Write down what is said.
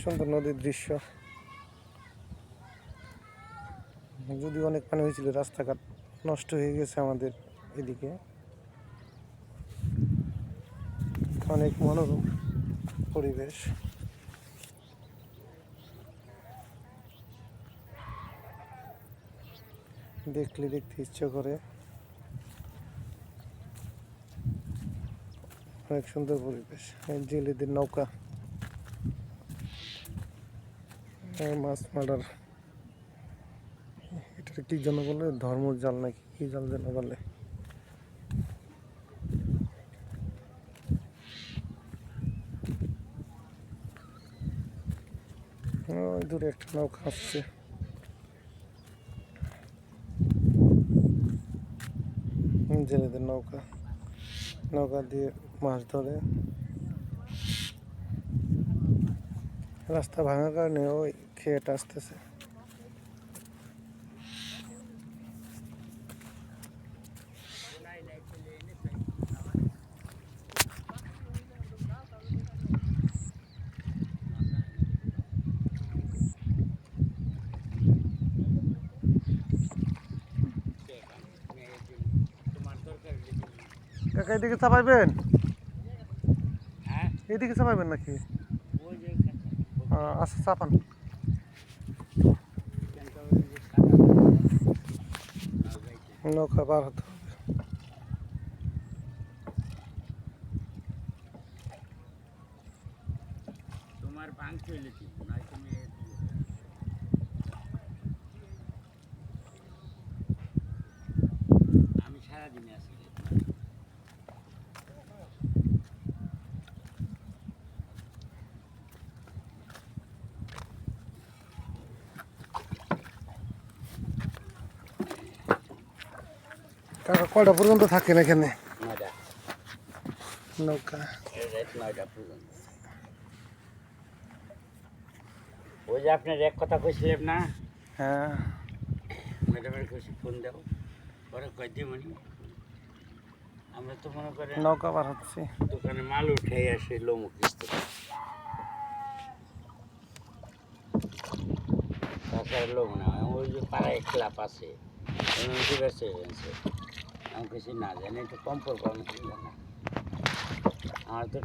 সুন্দর নদীর দৃশ্য। যদি অনেক পানি হয়েছিল, রাস্তাঘাট নষ্ট হয়ে গেছে আমাদের এদিকে। অনেক মনোরম পরিবেশ। দেখলে দেখতে ইচ্ছা করে। অনেক সুন্দর পরিবেশ। জেলেদের নৌকা, মাছ মারার, এটা কি জন্য বলে, ধর্ম জাল নাকি কি জাল যেন বলে। ওই দূরে একটা নৌকা আসছে। জেলেদের নৌকা, নৌকা দিয়ে মাছ ধরে। রাস্তা ভাঙার কারণে ওই খেয়েটা আসতেছে। কাকা এদিকে চাপাইবেন? এদিকে চাপাইবেন নাকি? আচ্ছা চাপান। নৌকা পার হতে হবে। তোমার ভাঙ চলে না তুমি আমি সারাদিনে আছি। কাকা কয়টা পর্যন্ত থাকেন এখানে? নৌকা রাত 9টা পর্যন্ত। ওই যে আপনার এক কথা কইছিলেন না, হ্যাঁ, ম্যাডামের কাছে ফোন দাও, পরে কয় দিমনি। আমরা তো মনে করেন নৌকা পার হচ্ছে। দোকানে মাল উঠে আসে লোমুক কিস্তি, তাছাড়া লোক না। ওই যে পাড়ায় ক্লাব আছে, ঠিক আছে, আমি কিছু না জানি, একটু কম পড়বো, আমি জানি আমার তো